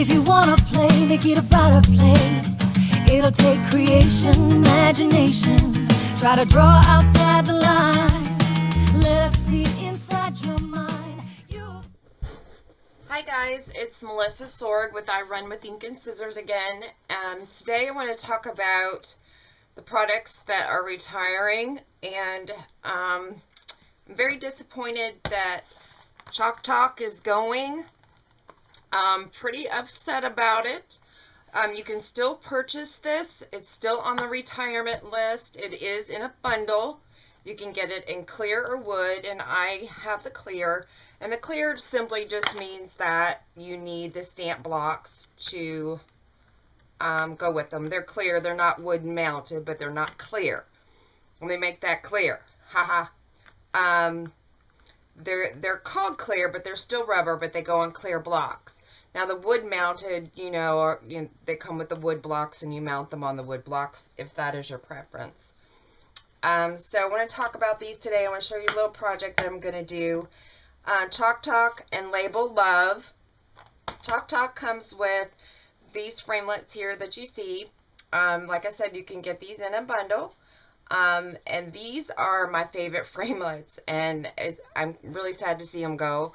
If you wanna play, make it a better place. It'll take creation, imagination. Try to draw outside the line. Let us see inside your mind. Hi guys, it's Melissa Sorg with I Run with Ink and Scissors again. Today I want to talk about the products that are retiring, and I'm very disappointed that Chalk Talk is going. I'm pretty upset about it. You can still purchase this. It's still on the retirement list. It is in a bundle. You can get it in clear or wood, and I have the clear. And the clear simply just means that you need the stamp blocks to go with them. They're clear. They're not wood mounted, but they're not clear. Let me make that clear. Haha. They're called clear, but they're still rubber, but they go on clear blocks. Now the wood mounted, they come with the wood blocks, and you mount them on the wood blocks if that is your preference. So I want to talk about these today. I want to show you a little project that I'm going to do. Chalk Talk and Label Love. Chalk Talk comes with these framelits here that you see. Like I said, you can get these in a bundle. And these are my favorite framelits, and I'm really sad to see them go.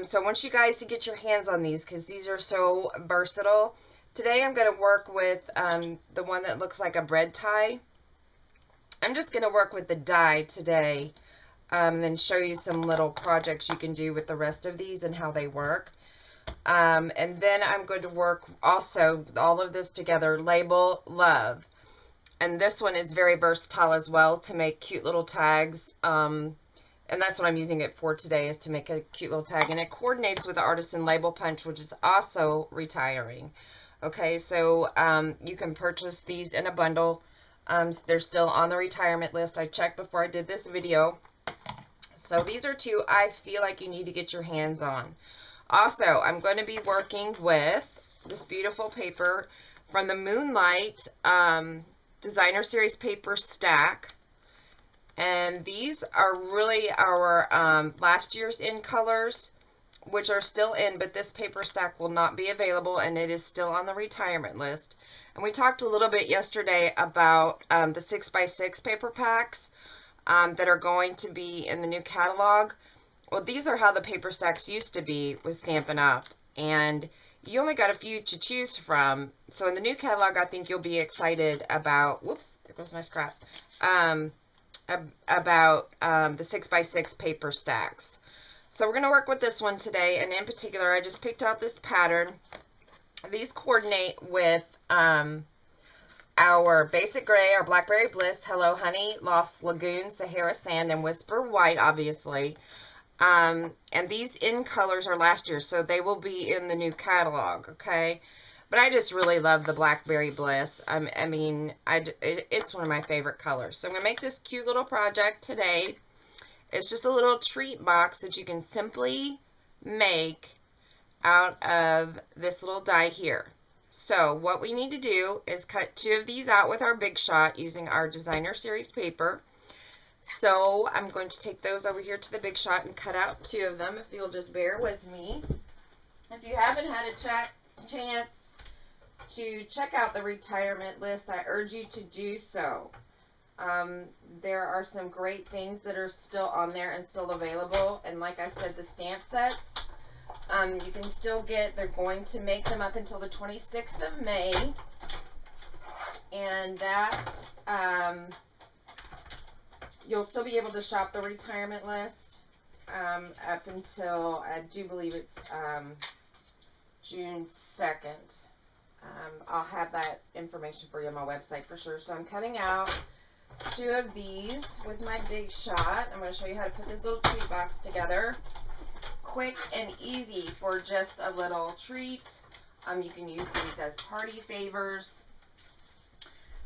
So I want you guys to get your hands on these because these are so versatile. Today I'm going to work with the one that looks like a bread tie. I'm just going to work with the die today, and then show you some little projects you can do with the rest of these and how they work. And then I'm going to work also all of this together, Label Love. And this one is very versatile as well to make cute little tags. And that's what I'm using it for today, is to make a cute little tag. And it coordinates with the Artisan Label Punch, which is also retiring. Okay, so you can purchase these in a bundle. They're still on the retirement list. I checked before I did this video. So these are two I feel like you need to get your hands on. Also, I'm going to be working with this beautiful paper from the Moonlight Designer Series paper stack. And these are really our last year's in colors, which are still in, but this paper stack will not be available, and it is still on the retirement list. And we talked a little bit yesterday about the 6x6 paper packs that are going to be in the new catalog. Well, these are how the paper stacks used to be with Stampin' Up! And you only got a few to choose from. So in the new catalog, I think you'll be excited about, whoops, there goes my scrap, about the 6x6 paper stacks. So we're going to work with this one today, and in particular, I just picked out this pattern. These coordinate with our Basic Gray, our Blackberry Bliss, Hello Honey, Lost Lagoon, Sahara Sand, and Whisper White, obviously. And these in colors are last year, so they will be in the new catalog, okay? But I just really love the Blackberry Bliss. It's one of my favorite colors. So I'm going to make this cute little project today. It's just a little treat box that you can simply make out of this little die here. So what we need to do is cut two of these out with our Big Shot using our Designer Series paper. So I'm going to take those over here to the Big Shot and cut out two of them, if you'll just bear with me. If you haven't had a chance to check out the retirement list, I urge you to do so. There are some great things that are still on there and still available. And like I said, the stamp sets, you can still get. They're going to make them up until the 26th of May. And that, you'll still be able to shop the retirement list up until, I do believe it's June 2nd. I'll have that information for you on my website for sure. So I'm cutting out two of these with my Big Shot. I'm going to show you how to put this little treat box together. Quick and easy for just a little treat. You can use these as party favors.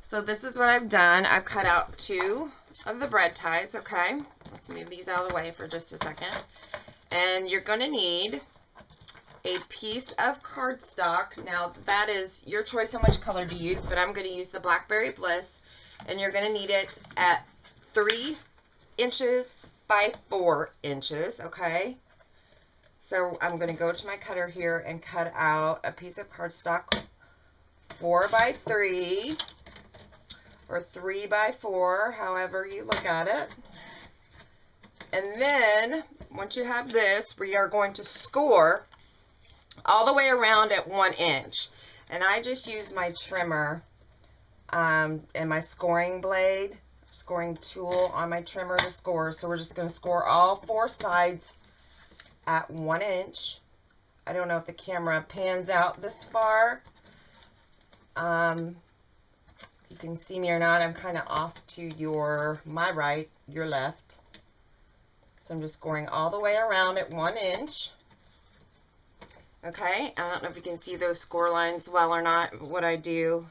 So this is what I've done. I've cut out two of the bread ties, okay? Let's move these out of the way for just a second. And you're going to need a piece of cardstock. Now that is your choice on which color to use, but I'm going to use the Blackberry Bliss, and you're going to need it at 3 inches by 4 inches, okay? So I'm going to go to my cutter here and cut out a piece of cardstock 4x3 or 3x4, however you look at it. And then once you have this, we are going to score all the way around at 1 inch. And I just use my trimmer and my scoring blade, scoring tool on my trimmer to score. So we're just going to score all 4 sides at 1 inch. I don't know if the camera pans out this far. You can see me or not. I'm kind of off to my right, your left. So I'm just scoring all the way around at 1 inch. Okay, I don't know if you can see those score lines well or not. But what I do,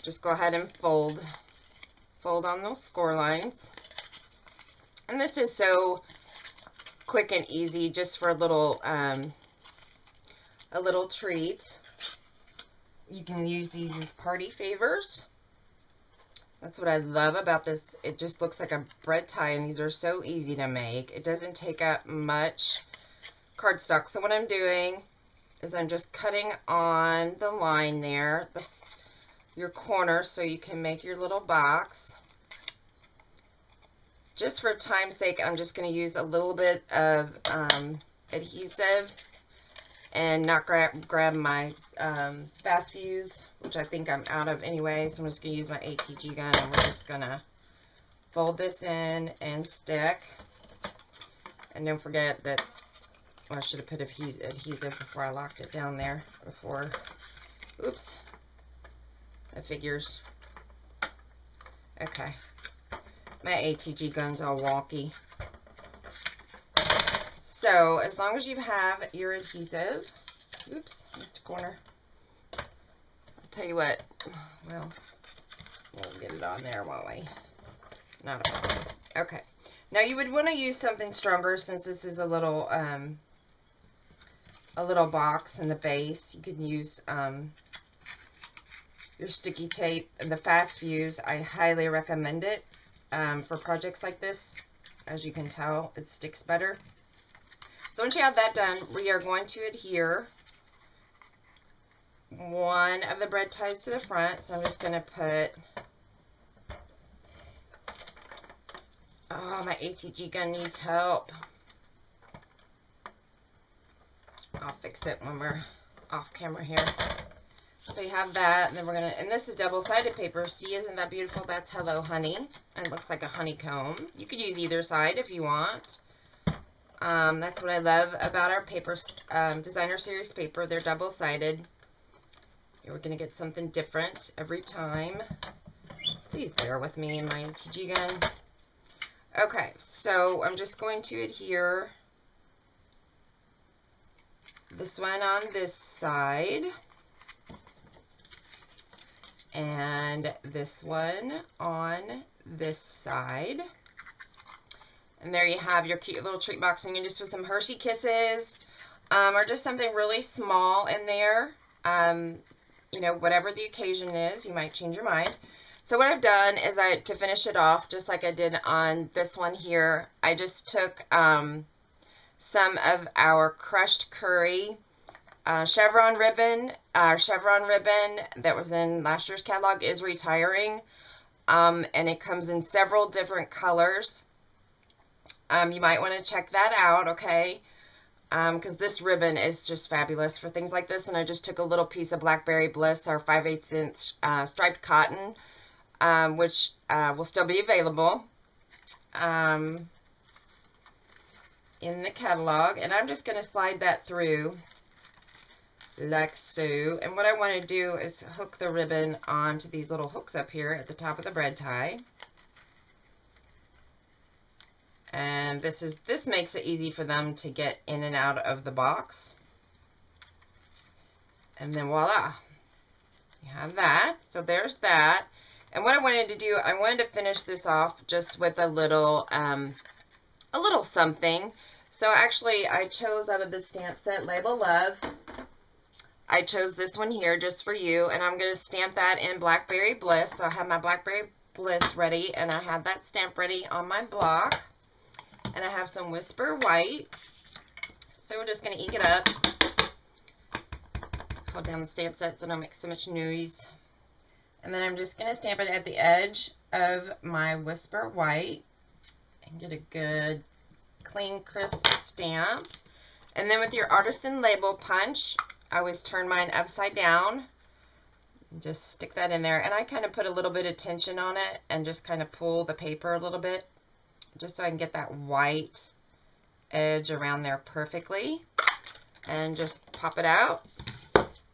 just go ahead and fold on those score lines. And this is so quick and easy, just for a little treat. You can use these as party favors. That's what I love about this. It just looks like a bread tie, and these are so easy to make. It doesn't take up much cardstock. So what I'm doing is I'm just cutting on the line there, your corner, so you can make your little box. Just for time's sake, I'm just going to use a little bit of adhesive and not grab my fast fuse, which I think I'm out of anyway. So I'm just going to use my ATG gun, and we're just going to fold this in and And don't forget that, well, I should have put adhesive before I locked it down there. Oops. That figures. Okay. My ATG gun's all wonky. So, as long as you have your adhesive, oops, missed a corner. I'll tell you what, well, we'll get it on there while not a problem. Okay. Now you would want to use something stronger, since this is a little box in the base. You can use your sticky tape and the fast fuse. I highly recommend it for projects like this. As you can tell, it sticks better. So once you have that done, we are going to adhere one of the bread ties to the front. So I'm just going to put, oh, my ATG gun needs help. I'll fix it when we're off camera here. So you have that, and then we're going to, and this is double-sided paper. See, isn't that beautiful? That's Hello Honey. And it looks like a honeycomb. You could use either side if you want. That's what I love about our papers, Designer Series paper. They're double-sided. We're going to get something different every time. Please bear with me in my ATG gun. Okay, so I'm just going to adhere this one on this side, and this one on this side. And there you have your cute little treat box. And you can just put some Hershey Kisses or just something really small in there. You know, whatever the occasion is, you might change your mind. So what I've done is to finish it off, just like I did on this one here, I just took some of our crushed curry chevron ribbon. Chevron ribbon that was in last year's catalog is retiring. And it comes in several different colors. You might want to check that out, okay? Because this ribbon is just fabulous for things like this. And I just took a little piece of Blackberry Bliss, our 5/8 inch striped cotton, which will still be available in the catalog. And I'm just going to slide that through like so. And what I want to do is hook the ribbon onto these little hooks up here at the top of the bread tie. And this makes it easy for them to get in and out of the box. And then voila, you have that. So there's that. And what I wanted to do, I wanted to finish this off just with a little something. So actually, I chose out of the stamp set, Label Love. I chose this one here just for you, and I'm going to stamp that in Blackberry Bliss. So I have my Blackberry Bliss ready, and I have that stamp ready on my block. And I have some Whisper White. So we're just going to ink it up. Hold down the stamp set so I don't make so much noise. And then I'm just going to stamp it at the edge of my Whisper White and get a good, clean, crisp stamp. And then with your Artisan Label Punch, I always turn mine upside down. Just stick that in there. And I kind of put a little bit of tension on it and just kind of pull the paper a little bit, just so I can get that white edge around there perfectly. And just pop it out.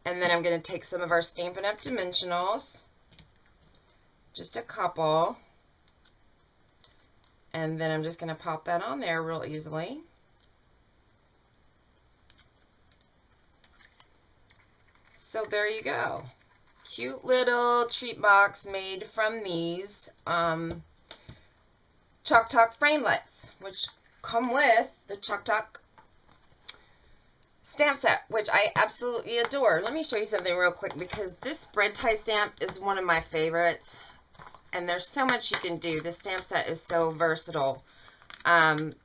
And then I'm going to take some of our Stampin' Up! Dimensionals, just a couple, and then I'm just going to pop that on there real easily. So there you go. Cute little treat box made from these Chalk Talk framelets, which come with the Chalk Talk stamp set, which I absolutely adore. Let me show you something real quick, because this spread tie stamp is one of my favorites, and there's so much you can do. This stamp set is so versatile. I'm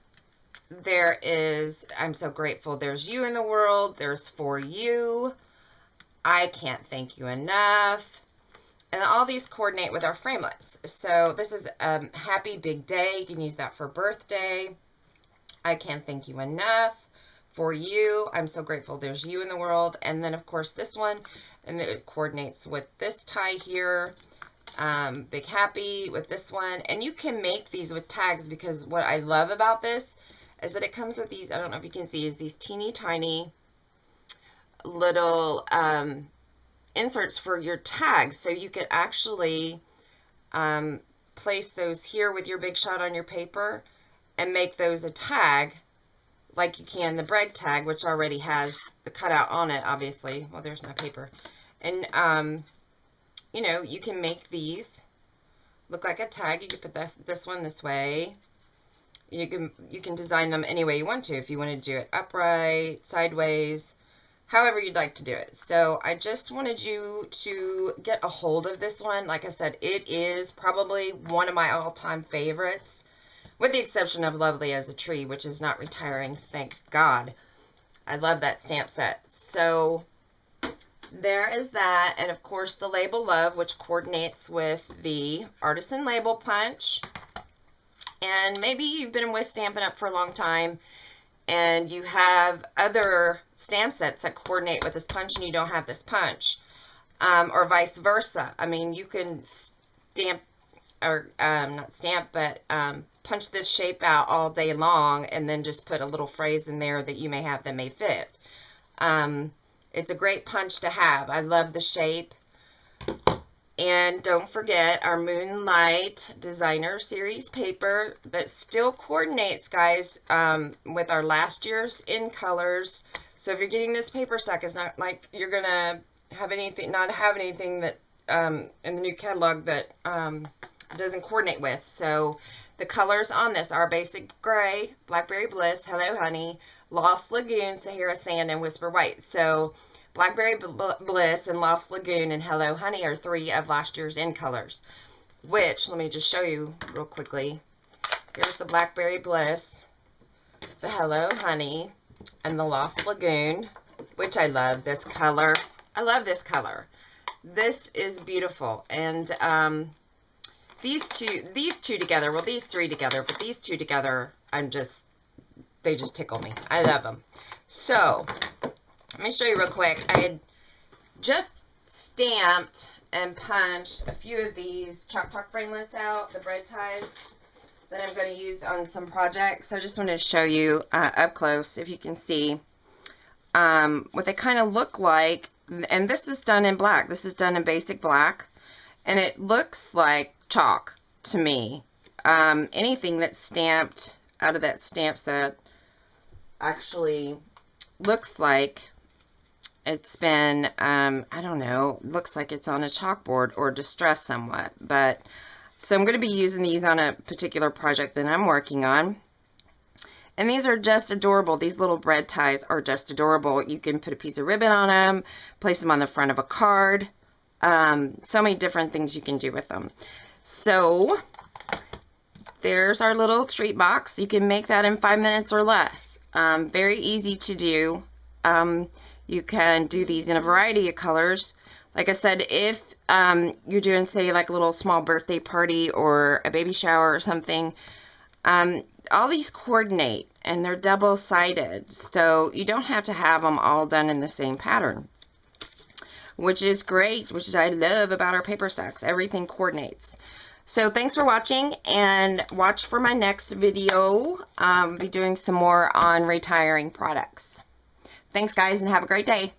so grateful. There's you in the world. There's for you. I can't thank you enough. And all these coordinate with our framelets. So this is happy big day. You can use that for birthday. I can't thank you enough. For you, I'm so grateful. There's you in the world. And then of course this one, and it coordinates with this tie here. Big happy with this one. And you can make these with tags, because what I love about this is that it comes with these, I don't know if you can see, is these teeny tiny little inserts for your tags. So you could actually place those here with your Big Shot on your paper and make those a tag, like you can the bread tag, which already has the cutout on it, obviously. Well, there's my paper. And, you know, you can make these look like a tag. You can put this one this way. You can design them any way you want to. If you want to do it upright, sideways, however you'd like to do it. So I just wanted you to get a hold of this one. Like I said, it is probably one of my all-time favorites, with the exception of Lovely as a Tree, which is not retiring, thank God. I love that stamp set. So there is that. And of course the Label Love, which coordinates with the Artisan Label Punch. And maybe you've been with Stampin' Up! For a long time and you have other stamp sets that coordinate with this punch and you don't have this punch. Or vice versa. I mean, you can stamp, or not stamp, but punch this shape out all day long and then just put a little phrase in there that you may have that may fit. It's a great punch to have. I love the shape. And don't forget our Moonlight Designer Series paper that still coordinates, guys, with our last year's in colors. So if you're getting this paper stock, it's not like you're going to have anything, not have anything that in the new catalog that doesn't coordinate with. So the colors on this are Basic Gray, Blackberry Bliss, Hello Honey, Lost Lagoon, Sahara Sand, and Whisper White. So Blackberry Bliss and Lost Lagoon and Hello Honey are 3 of last year's in colors, which, let me just show you real quickly. Here's the Blackberry Bliss, the Hello Honey, and the Lost Lagoon, which I love this color. I love this color. This is beautiful. And these two together, well, these 3 together, but these 2 together, they just tickle me. I love them. So let me show you real quick. I had just stamped and punched a few of these Chalk Talk framelets out, the bread ties that I'm going to use on some projects. So I just wanted to show you up close, if you can see what they kind of look like. And this is done in black. This is done in basic black. And it looks like chalk to me. Anything that's stamped out of that stamp set actually looks like it's been, I don't know, looks like it's on a chalkboard or distressed somewhat. But so I'm going to be using these on a particular project that I'm working on. And these are just adorable. These little bread ties are just adorable. You can put a piece of ribbon on them, place them on the front of a card. So many different things you can do with them. So there's our little treat box. You can make that in 5 minutes or less. Very easy to do. You can do these in a variety of colors. Like I said, if you're doing, say, like a little small birthday party or a baby shower or something, all these coordinate, and they're double-sided, so you don't have to have them all done in the same pattern, which is great, which is I love about our paper stacks. Everything coordinates. So thanks for watching, and watch for my next video. I'll be doing some more on retiring products. Thanks, guys, and have a great day.